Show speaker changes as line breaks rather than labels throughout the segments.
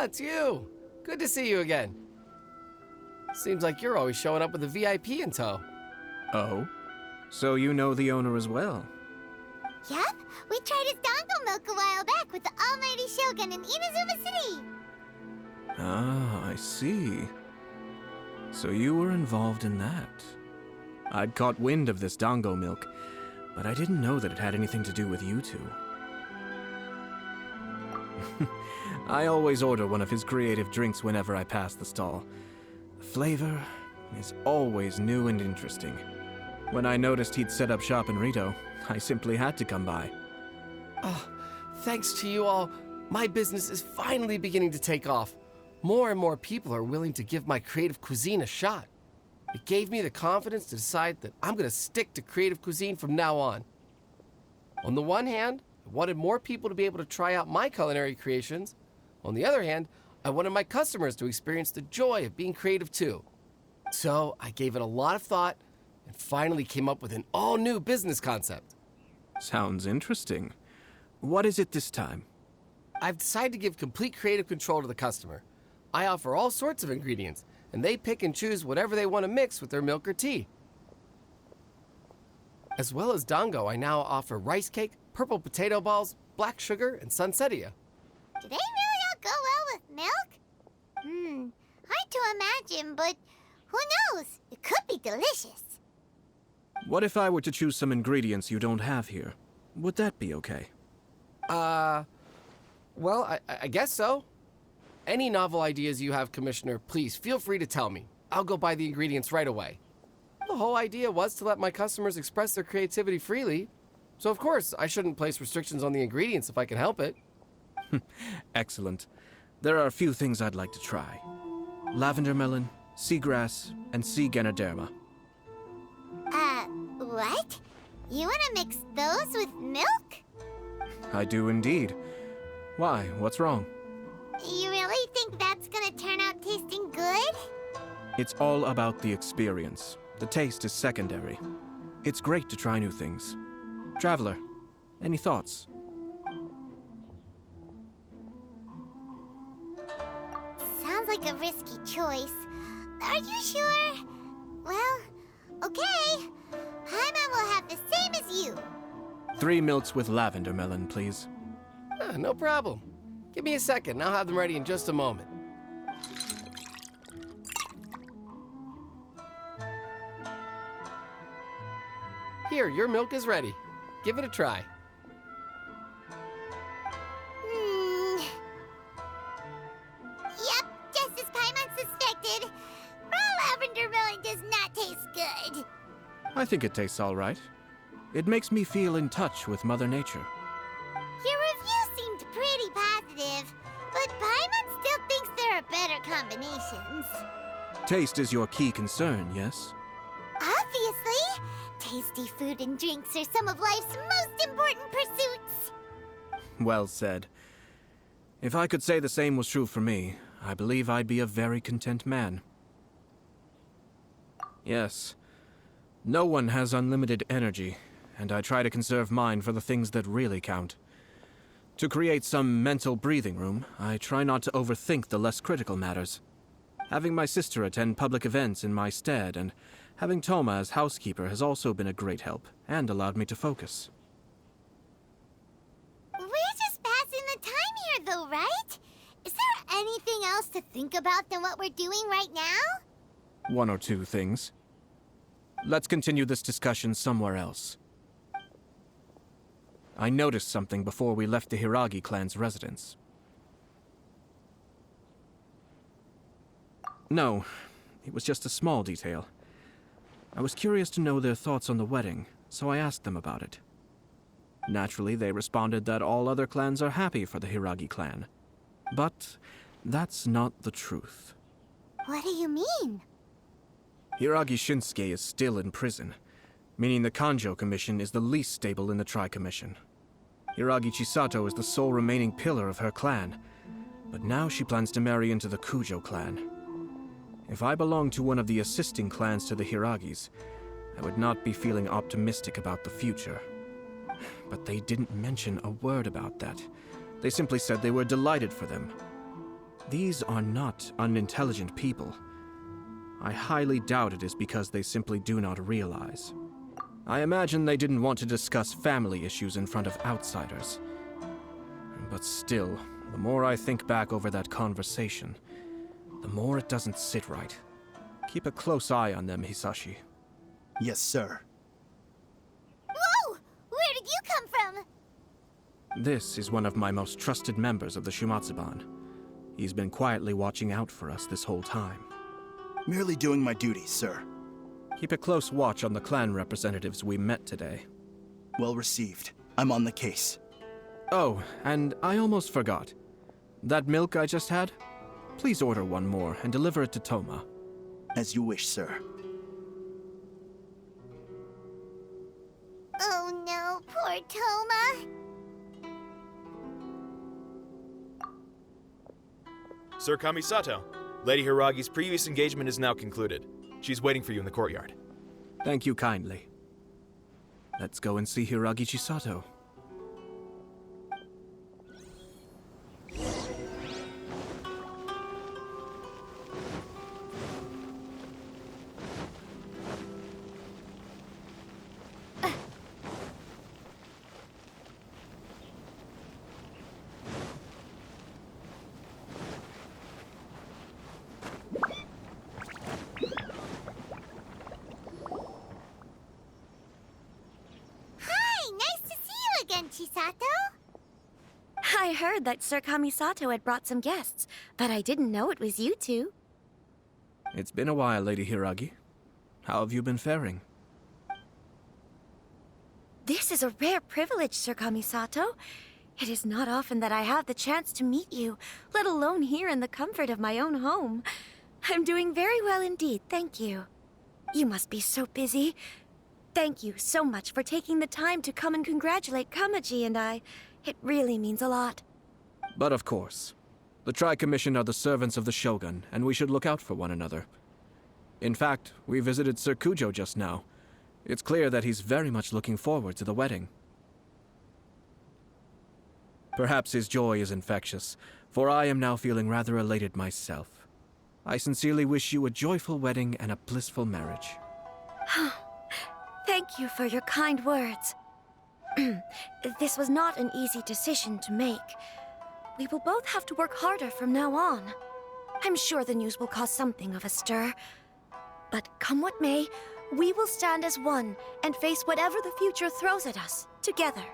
it's you. Good to see you again. Seems like you're always showing up with a VIP in tow.
Oh? So you know the owner as well?
Yup, we tried his dongle milk a while back with the almighty Shogun in Inazuma City.
Ah, I see. So you were involved in that. I'd caught wind of this dango milk, but I didn't know that it had anything to do with you two. I always order one of his creative drinks whenever I pass the stall. The flavor is always new and interesting. When I noticed he'd set up shop in Ritou, I simply had to come by.
Oh, thanks to you all, my business is finally beginning to take off. More and more people are willing to give my creative cuisine a shot. It gave me the confidence to decide that I'm going to stick to creative cuisine from now on. On the one hand, I wanted more people to be able to try out my culinary creations. On the other hand, I wanted my customers to experience the joy of being creative too. So I gave it a lot of thought and finally came up with an all-new business concept.
Sounds interesting. What is it this time?
I've decided to give complete creative control to the customer. I offer all sorts of ingredients, and they pick and choose whatever they want to mix with their milk or tea. As well as dango, I now offer rice cake, purple potato balls, black sugar, and sunsettia.
Do they really all go well with milk? Hard to imagine, but who knows? It could be delicious.
What if I were to choose some ingredients you don't have here? Would that be okay?
Well, I guess so. Any novel ideas you have, Commissioner, please feel free to tell me. I'll go buy the ingredients right away. The whole idea was to let my customers express their creativity freely. So of course, I shouldn't place restrictions on the ingredients if I can help it.
Excellent. There are a few things I'd like to try. Lavender melon, seagrass, and sea ganoderma.
What? You want to mix those with milk?
I do indeed. Why? What's wrong?
You really think that's gonna turn out tasting good?
It's all about the experience. The taste is secondary. It's great to try new things. Traveler, any thoughts?
Sounds like a risky choice. Are you sure? Well, okay. Paimon will have the same as you.
3 milks with lavender melon, please.
No problem. Give me a second, I'll have them ready in just a moment. Here, your milk is ready. Give it a try.
Yep, just as Paimon suspected. Raw lavender melon does not taste good.
I think it tastes all right. It makes me feel in touch with Mother Nature.
Your review seemed pretty positive, but Paimon still thinks there are better combinations.
Taste is your key concern, yes?
Obviously! Tasty food and drinks are some of life's most important pursuits.
Well said. If I could say the same was true for me, I believe I'd be a very content man. Yes. No one has unlimited energy, and I try to conserve mine for the things that really count. To create some mental breathing room, I try not to overthink the less critical matters. Having my sister attend public events in my stead and having Toma as housekeeper has also been a great help and allowed me to focus.
We're just passing the time here though, right? Is there anything else to think about than what we're doing right now?
1 or 2 things. Let's continue this discussion somewhere else. I noticed something before we left the Hiragi clan's residence. No, it was just a small detail. I was curious to know their thoughts on the wedding, so I asked them about it. Naturally, they responded that all other clans are happy for the Hiragi clan. But that's not the truth.
What do you mean?
Hiragi Shinsuke is still in prison, meaning the Kanjo Commission is the least stable in the Tri-Commission. Hiragi Chisato is the sole remaining pillar of her clan, but now she plans to marry into the Kujo clan. If I belonged to one of the assisting clans to the Hiragis, I would not be feeling optimistic about the future. But they didn't mention a word about that. They simply said they were delighted for them. These are not unintelligent people. I highly doubt it is because they simply do not realize. I imagine they didn't want to discuss family issues in front of outsiders. But still, the more I think back over that conversation, the more it doesn't sit right. Keep a close eye on them, Hisashi.
Yes, sir.
Whoa! Where did you come from?
This is one of my most trusted members of the Shumatsuban. He's been quietly watching out for us this whole time.
Merely doing my duties, sir.
Keep a close watch on the clan representatives we met today.
Well received. I'm on the case.
Oh, and I almost forgot. That milk I just had? Please order one more and deliver it to Toma.
As you wish, sir.
Oh no, poor Toma.
Sir Kamisato, Lady Hiragi's previous engagement is now concluded. She's waiting for you in the courtyard.
Thank you kindly. Let's go and see Hiragi Chisato.
Hi, nice to see you again, Chisato.
I heard that Sir Kamisato had brought some guests, but I didn't know it was you two.
It's been a while, Lady Hiragi. How have you been faring?
This is a rare privilege, Sir Kamisato. It is not often that I have the chance to meet you, let alone here in the comfort of my own home. I'm doing very well indeed, thank you. You must be so busy. Thank you so much for taking the time to come and congratulate Kamaji and I. It really means a lot.
But of course. The Tri-Commission are the servants of the Shogun, and we should look out for one another. In fact, we visited Sir Kujo just now. It's clear that he's very much looking forward to the wedding. Perhaps his joy is infectious, for I am now feeling rather elated myself. I sincerely wish you a joyful wedding and a blissful marriage.
Thank you for your kind words. This was not an easy decision to make. We will both have to work harder from now on. I'm sure the news will cause something of a stir. But come what may, we will stand as one and face whatever the future throws at us, together.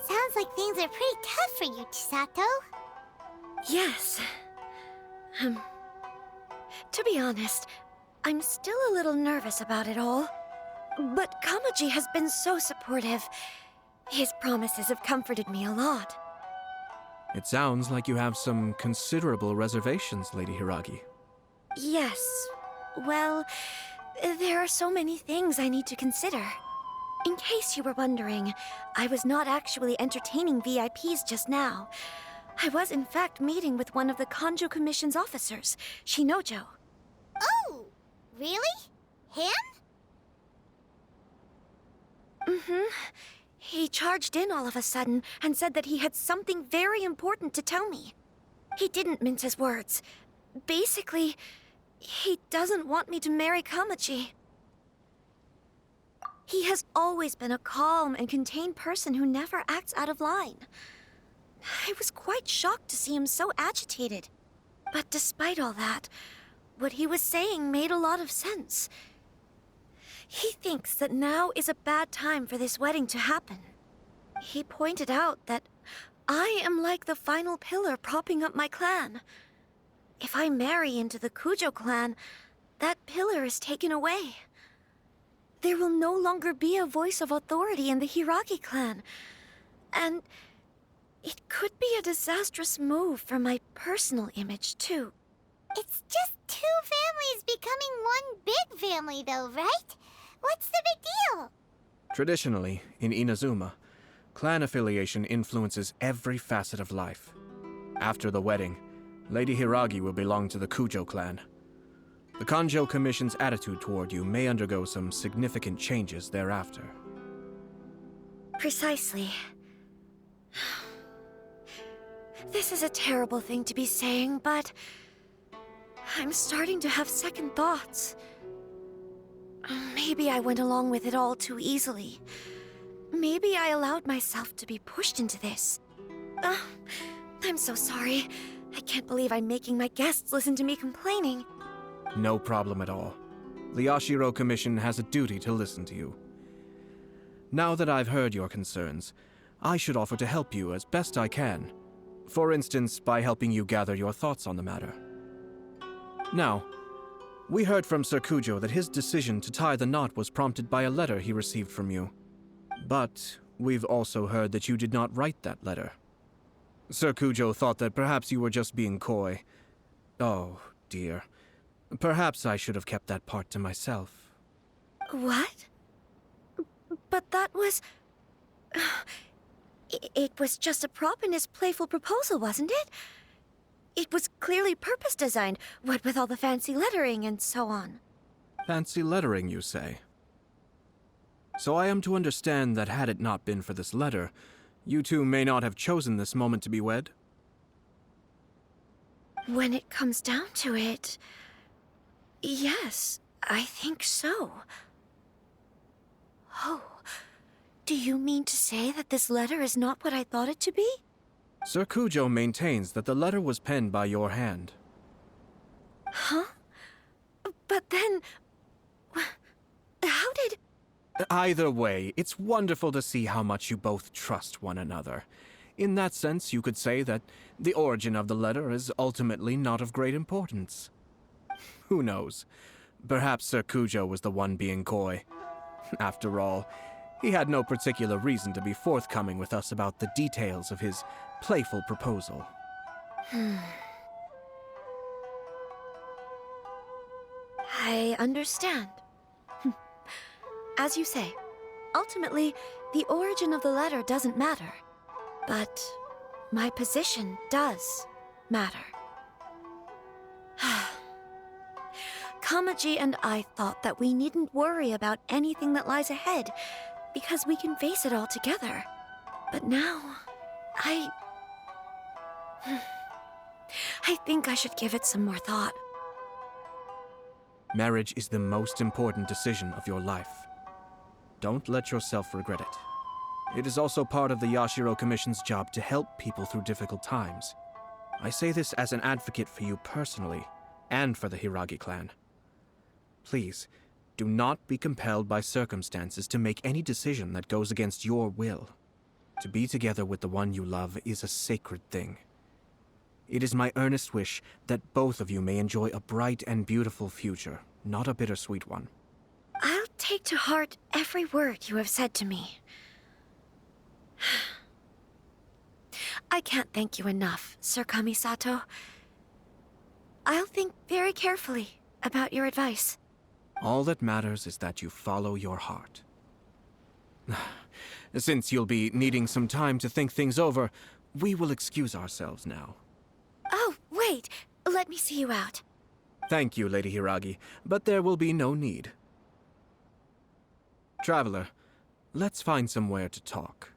Sounds like things are pretty tough for you, Chisato.
Yes. To be honest, I'm still a little nervous about it all. But Kamaji has been so supportive. His promises have comforted me a lot.
It sounds like you have some considerable reservations, Lady Hiragi.
Yes. Well, there are so many things I need to consider. In case you were wondering, I was not actually entertaining VIPs just now. I was in fact meeting with one of the Kanjo Commission's officers, Shinojo.
Oh, really? Him?
Mm-hmm. He charged in all of a sudden and said that he had something very important to tell me. He didn't mince his words. Basically, he doesn't want me to marry Kamaji. He has always been a calm and contained person who never acts out of line. I was quite shocked to see him so agitated. But despite all that, what he was saying made a lot of sense. He thinks that now is a bad time for this wedding to happen. He pointed out that I am like the final pillar propping up my clan. If I marry into the Kujo clan, that pillar is taken away. There will no longer be a voice of authority in the Hiragi clan. And it could be a disastrous move for my personal image, too.
It's just two families becoming one big family, though, right? What's the big deal?
Traditionally, in Inazuma, clan affiliation influences every facet of life. After the wedding, Lady Hiragi will belong to the Kujo clan. The Kanjo Commission's attitude toward you may undergo some significant changes thereafter.
Precisely. This is a terrible thing to be saying, but I'm starting to have second thoughts. Maybe I went along with it all too easily. Maybe I allowed myself to be pushed into this. I'm so sorry. I can't believe I'm making my guests listen to me complaining.
No problem at all. The Yashiro Commission has a duty to listen to you. Now that I've heard your concerns, I should offer to help you as best I can. For instance, by helping you gather your thoughts on the matter. Now, we heard from Sir Kujo that his decision to tie the knot was prompted by a letter he received from you. But we've also heard that you did not write that letter. Sir Kujo thought that perhaps you were just being coy. Oh, dear. Perhaps I should have kept that part to myself.
What? But that was... It was just a prop in his playful proposal, wasn't it? It was clearly purpose-designed, what with all the fancy lettering and so on.
Fancy lettering, you say? So I am to understand that had it not been for this letter, you two may not have chosen this moment to be wed?
When it comes down to it... yes, I think so. Oh, do you mean to say that this letter is not what I thought it to be?
Sir Kujo maintains that the letter was penned by your hand.
Huh? But then... how did...
Either way, it's wonderful to see how much you both trust one another. In that sense, you could say that the origin of the letter is ultimately not of great importance. Who knows? Perhaps Sir Kujo was the one being coy. After all, he had no particular reason to be forthcoming with us about the details of his playful proposal.
I understand. As you say, ultimately, the origin of the letter doesn't matter. But my position does matter. Kamaji and I thought that we needn't worry about anything that lies ahead, because we can face it all together. But now, I think I should give it some more thought.
Marriage is the most important decision of your life. Don't let yourself regret it. It is also part of the Yashiro Commission's job to help people through difficult times. I say this as an advocate for you personally, and for the Hiragi clan. Please, do not be compelled by circumstances to make any decision that goes against your will. To be together with the one you love is a sacred thing. It is my earnest wish that both of you may enjoy a bright and beautiful future, not a bittersweet one.
I'll take to heart every word you have said to me. I can't thank you enough, Sir Kamisato. I'll think very carefully about your advice.
All that matters is that you follow your heart. Since you'll be needing some time to think things over, we will excuse ourselves now.
Oh, wait. Let me see you out.
Thank you, Lady Hiragi, but there will be no need. Traveler, let's find somewhere to talk.